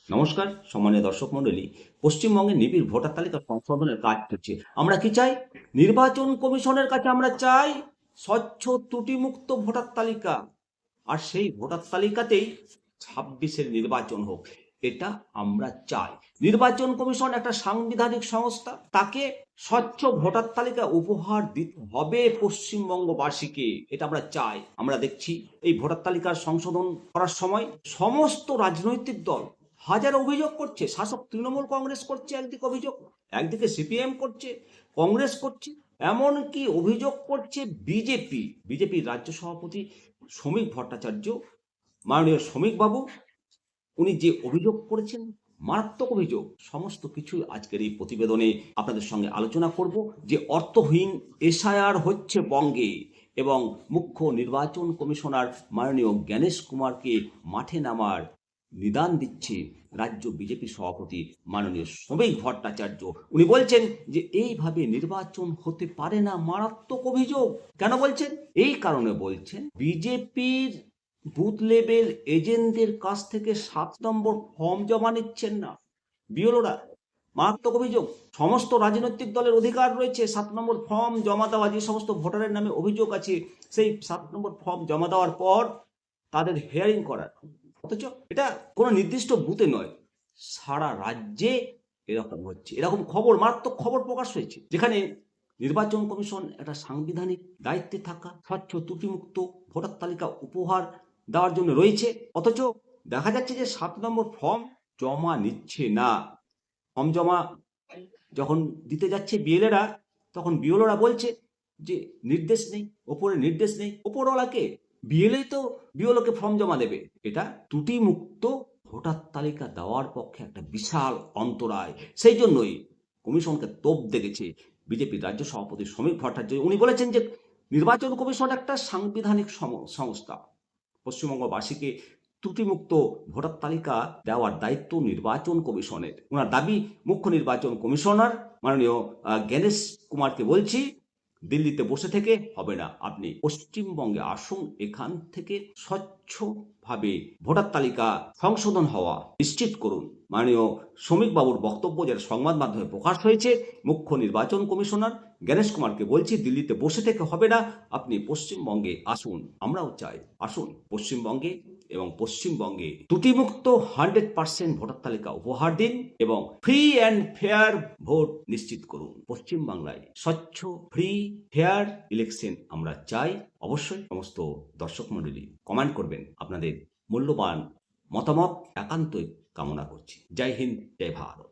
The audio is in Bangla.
নমস্কার সম্মানীয় দর্শক মণ্ডলী। পশ্চিমবঙ্গে নিবিড় ভোটার তালিকা সংশোধনের কাজ চলছে। আমরা কি চাই? নির্বাচন কমিশনের কাছে আমরা চাই স্বচ্ছ ত্রুটিমুক্ত ভোটার তালিকা, আর সেই ভোটার তালিকাতেই 26-এর নির্বাচন হোক, এটা আমরা চাই। নির্বাচন কমিশন একটা সাংবিধানিক সংস্থা, তাকে স্বচ্ছ ভোটার তালিকা উপহার দিতে হবে পশ্চিমবঙ্গবাসীকে, এটা আমরা চাই। আমরা দেখছি এই ভোটার তালিকার সংশোধন করার সময় সমস্ত রাজনৈতিক দল হাজার অভিযোগ করছে। শাসক তৃণমূল কংগ্রেস করছে একদিকে অভিযোগ, একদিকে সিপিএম করছে, কংগ্রেস করছে, এমনকি অভিযোগ করছে বিজেপির রাজ্য সভাপতি শ্রমিক ভট্টাচার্য, মাননীয় শ্রমিক বাবু। উনি যে অভিযোগ করেছেন, মারাত্মক অভিযোগ। সমস্ত কিছু আজকের এই প্রতিবেদনে আপনাদের সঙ্গে আলোচনা করব। যে অর্থহীন এসআইআর হচ্ছে বঙ্গে এবং মুখ্য নির্বাচন কমিশনার মাননীয় জ্ঞানেশ কুমারকে মাঠে নামার নিদান দিচ্ছে রাজ্য বিজেপি সভাপতি মাননীয় শ্রমিক ভট্টাচার্য। উনি বলছেন যে এইভাবে নির্বাচন হতে পারে না, মারাত্মক অভিযোগ। কেন বলছেন? এই কারণে বলছেন, বিজেপির বুথ লেভেল এজেন্টদের কাছ থেকে 7 নম্বর ফর্ম জমা নিচ্ছেন না বিএলওরা। মারাত্মক অভিযোগ। সমস্ত রাজনৈতিক দলের অধিকার রয়েছে 7 নম্বর ফর্ম জমা দেওয়া। যে সমস্ত ভোটারের নামে অভিযোগ আছে, সেই 7 নম্বর ফর্ম জমা দেওয়ার পর তাদের হিয়ারিং করার, অথচ এটা কোনো নির্দিষ্ট বুথে নয়, সারা রাজ্যে এরকম হচ্ছে। এরকম খবর, মারাত্মক খবর প্রকাশ হয়েছে, যেখানে নির্বাচন কমিশন একটা সাংবিধানিক দায়িত্বে থাকা স্বচ্ছ ত্রুটিমুক্ত ভোটার তালিকা উপহার দেওয়ার জন্য রয়েছে, অথচ দেখা যাচ্ছে যে 7 নম্বর ফর্ম জমা নিচ্ছে না। ফর্ম জমা যখন দিতে যাচ্ছে বিএলএরা, তখন বিএলওরা বলছে যে নির্দেশ নেই, ওপরে নির্দেশ নেই। ওপরওয়ালাকে? বিএলএ তো বিএলওকে ফর্ম জমা দেবে। এটা ত্রুটিমুক্ত ভোটার তালিকা দেওয়ার পক্ষে একটা বিশাল অন্তরায়। সেই জন্যই কমিশনকে তোপ দেখেছে বিজেপির রাজ্য সভাপতি শ্রমিক ভট্টাচার্য। উনি বলেছেন যে নির্বাচন কমিশন একটা সাংবিধানিক সংস্থা, পশ্চিমবঙ্গবাসীকে ত্রুটিমুক্ত ভোটার তালিকা দেওয়ার দায়িত্ব নির্বাচন কমিশনের। ওনার দাবি, মুখ্য নির্বাচন কমিশনার মাননীয় জ্ঞানেশ কুমারকে বলছি, দিল্লিতে বসে থেকে হবে না, আপনি পশ্চিমবঙ্গে আসুন, এখান থেকে স্বচ্ছভাবে ভোটার তালিকা সংশোধন হওয়া নিশ্চিত করুন। মাননীয় শ্রমিক বাবুর বক্তব্য যেটা সংবাদ মাধ্যমে প্রকাশ হয়েছে, মুখ্য নির্বাচন কমিশনার জ্ঞানেশ কুমারকে বলছি, দিল্লিতে বসে থেকে হবে না, আপনি পশ্চিমবঙ্গে আসুন। আমরাও চাই আসুন পশ্চিমবঙ্গে, এবং পশ্চিমবঙ্গে ত্রুটিমুক্ত 100% ভোটার তালিকা উপহার দিন এবং ফ্রি অ্যান্ড ফেয়ার ভোট নিশ্চিত করুন। পশ্চিমবাংলায় স্বচ্ছ, ফ্রি, ফেয়ার ইলেকশন আমরা চাই। অবশ্যই সমস্ত দর্শক মণ্ডলী কমেন্ট করবেন, আপনাদের মূল্যবান মতামত একান্তই কামনা করছি। জয় হিন্দ, জয় ভারত।